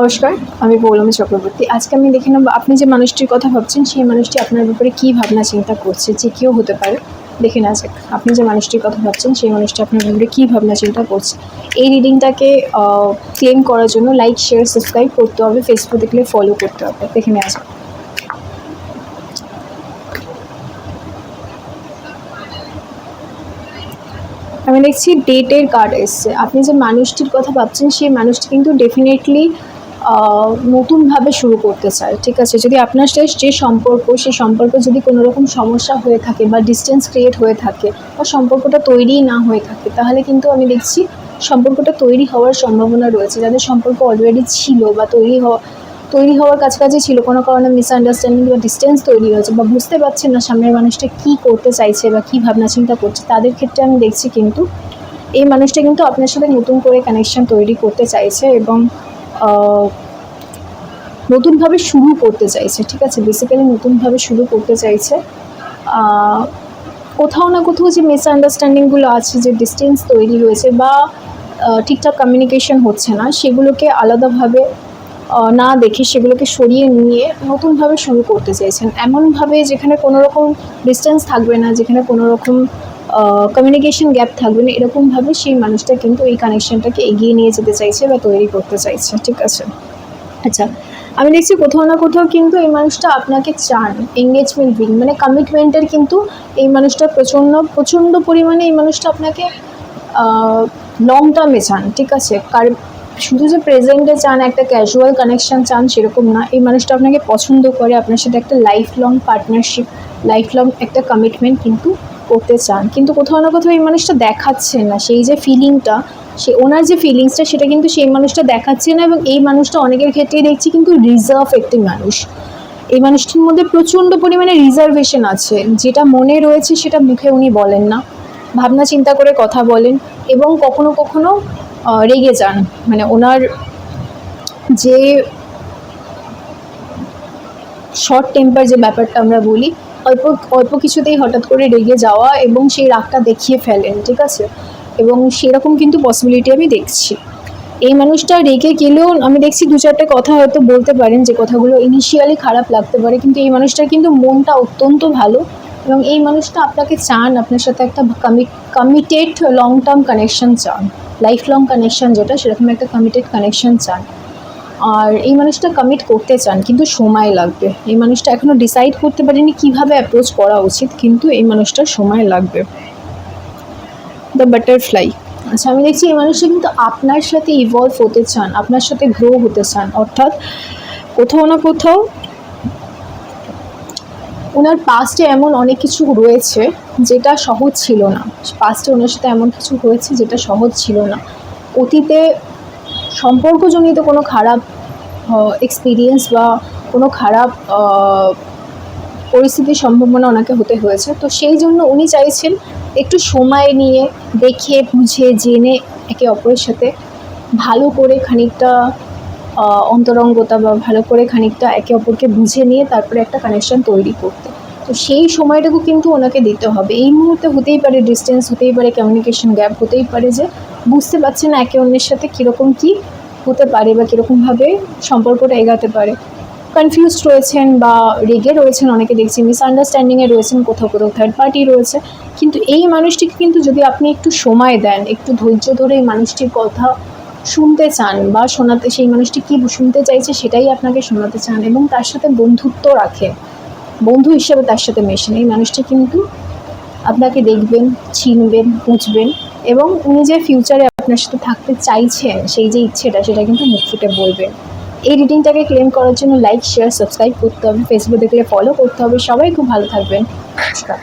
নমস্কার, আমি পৌলমী চক্রবর্তী। আজকে আমি দেখে নেব আপনি যে মানুষটির কথা ভাবছেন সেই মানুষটি আপনার ব্যাপারে কী ভাবনা চিন্তা করছে, যে কেউ হতে পারে। দেখে নেওয়া যাক আপনি যে মানুষটির কথা ভাবছেন সেই মানুষটি আপনার ব্যাপারে কী ভাবনা চিন্তা করছে। এই রিডিংটাকে ক্লেম করার জন্য লাইক, শেয়ার, সাবস্ক্রাইব করতে হবে, ফেসবুক দেখলে ফলো করতে হবে। দেখে নেওয়া যাক। আমি দেখছি ডেটের কার্ড এসছে। আপনি যে মানুষটির কথা ভাবছেন সেই মানুষটি কিন্তু ডেফিনেটলি নতুনভাবে শুরু করতে চায়, ঠিক আছে। যদি আপনার সাথে যে সম্পর্ক, সেই সম্পর্ক যদি কোনো রকম সমস্যা হয়ে থাকে বা ডিস্টেন্স ক্রিয়েট হয়ে থাকে বা সম্পর্কটা তৈরিই না হয়ে থাকে, তাহলে কিন্তু আমি দেখছি সম্পর্কটা তৈরি হওয়ার সম্ভাবনা রয়েছে। যাদের সম্পর্ক অলরেডি ছিল বা তৈরি হওয়ার কাছাকাছি ছিল, কোনো কারণে মিসআন্ডারস্ট্যান্ডিং বা ডিস্টেন্স তৈরি হয়েছে বা বুঝতে পারছেন না সামনের মানুষটা কী করতে চাইছে বা কী ভাবনা চিন্তা করছে, তাদের ক্ষেত্রে আমি দেখছি কিন্তু এই মানুষটা কিন্তু আপনার সাথে নতুন করে কানেকশন তৈরি করতে চাইছে এবং নতুনভাবে শুরু করতে চাইছে, ঠিক আছে। বেসিক্যালি নতুনভাবে শুরু করতে চাইছে। কোথাও না কোথাও যে মিসআন্ডারস্ট্যান্ডিংগুলো আছে, যে ডিস্টেন্স তৈরি হয়েছে বা ঠিকঠাক কমিউনিকেশন হচ্ছে না, সেগুলোকে আলাদাভাবে না দেখে সেগুলোকে সরিয়ে নিয়ে নতুনভাবে শুরু করতে চাইছেন, এমনভাবে যেখানে কোনো রকম ডিস্টেন্স থাকবে না, যেখানে কোনো রকম কমিউনিকেশন গ্যাপ থাকবে না, এরকমভাবে সেই মানুষটা কিন্তু এই কানেকশনটাকে এগিয়ে নিয়ে যেতে চাইছে বা তৈরি করতে চাইছে, ঠিক আছে। আচ্ছা, আমি দেখছি কোথাও না কোথাও কিন্তু এই মানুষটা আপনাকে চান, এঙ্গেজমেন্ট রিং মানে কমিটমেন্টের কিন্তু এই মানুষটা প্রচণ্ড পরিমাণে এই মানুষটা আপনাকে লং টার্মে চান, ঠিক আছে। শুধু যে প্রেজেন্টে চান, একটা ক্যাজুয়াল কানেকশন চান সেরকম না। এই মানুষটা আপনাকে পছন্দ করে, আপনার সাথে একটা life long partnership, life long একটা কমিটমেন্ট কিন্তু করতে চান। কিন্তু কোথাও না কোথাও এই মানুষটা দেখাচ্ছে না সেই যে ফিলিংটা, ওনার যে ফিলিংসটা সেটা কিন্তু সেই মানুষটা দেখাচ্ছে না। এবং এই মানুষটা অনেকের ক্ষেত্রেই দেখছি কিন্তু রিজার্ভ একটি মানুষ। এই মানুষটির মধ্যে প্রচণ্ড পরিমাণে রিজার্ভেশন আছে, যেটা মনে রয়েছে সেটা মুখে উনি বলেন না, ভাবনা চিন্তা করে কথা বলেন এবং কখনো কখনো রেগে যান। মানে ওনার যে শর্ট টেম্পার যে ব্যাপারটা আমরা বলি, অল্প কিছুতেই হঠাৎ করে রেগে যাওয়া এবং সেই রাগটা দেখিয়ে ফেলেন, ঠিক আছে। এবং সেরকম কিন্তু পসিবিলিটি আমি দেখছি। এই মানুষটা রেগে গেলেও আমি দেখছি দু চারটে কথা হয়তো বলতে পারেন, যে কথাগুলো ইনিশিয়ালি খারাপ লাগতে পারে, কিন্তু এই মানুষটার কিন্তু মনটা অত্যন্ত ভালো এবং এই মানুষটা আপনাকে চান, আপনার সাথে একটা কমিটেড লং টার্ম কানেকশন চান, লাইফ লং কানেকশন যেটা, সেরকম একটা কমিটেড কানেকশন চান। আর এই মানুষটা কমিট করতে চান, কিন্তু সময় লাগবে। এই মানুষটা এখনও ডিসাইড করতে পারেনি কীভাবে অ্যাপ্রোচ করা উচিত, কিন্তু এই মানুষটার সময় লাগবে। The butterfly. আচ্ছা, আমি দেখছি এই মানুষটা কিন্তু আপনার সাথে ইভলভ হতে চান, আপনার সাথে গ্রো হতে চান। অর্থাৎ কোথাও না কোথাও ওনার পাস্টে এমন অনেক কিছু রয়েছে যেটা সহজ ছিল না। পাস্টে ওনার সাথে এমন কিছু হয়েছে যেটা সহজ ছিল না। অতীতে সম্পর্কজনিত কোনো খারাপ এক্সপিরিয়েন্স বা কোনো খারাপ পরিস্থিতির সম্ভাবনা ওনাকে হতে হয়েছে। তো সেই জন্য উনি চাইছেন একটু সময় নিয়ে দেখে বুঝে জেনে একে অপরের সাথে ভালো করে খানিকটা অন্তরঙ্গতা বা ভালো করে খানিকটা একে অপরকে বুঝে নিয়ে তারপরে একটা কানেকশন তৈরি করতে। তো সেই সময়টুকু কিন্তু ওনাকে দিতে হবে। এই মুহূর্তে হতেই পারে ডিস্টেন্স, হতেই পারে কমিউনিকেশন গ্যাপ, হতেই পারে যে বুঝতে পারছে না একে অন্যের সাথে কীরকম কী হতে পারে বা কীরকমভাবে সম্পর্কটা এগাতে পারে। কনফিউজড রয়েছেন বা রেগে রয়েছেন, অনেকে দেখছি মিসআন্ডারস্ট্যান্ডিংয়ে রয়েছেন, কোথাও কোথাও থার্ড পার্টি রয়েছে। কিন্তু এই মানুষটিকে কিন্তু যদি আপনি একটু সময় দেন, একটু ধৈর্য ধরে এই মানুষটির কথা শুনতে চান বা সেই মানুষটি কী শুনতে চাইছে সেটাই আপনাকে শোনাতে চান এবং তার সাথে বন্ধুত্ব রাখেন, বন্ধু হিসেবে তার সাথে মেশেন, এই মানুষটি কিন্তু আপনাকে দেখবেন, চিনবেন, বুঝবেন এবং উনি যে ফিউচারে আপনার সাথে থাকতে চাইছেন সেই যে ইচ্ছেটা, সেটা কিন্তু মুখ ফুটে বলবেন। এই রিডিংটাকে ক্লেম করার জন্য লাইক, শেয়ার, সাবস্ক্রাইব করতে হবে, ফেসবুক দেখলে ফলো করতে হবে। সবাই খুব ভালো থাকবেন। নমস্কার।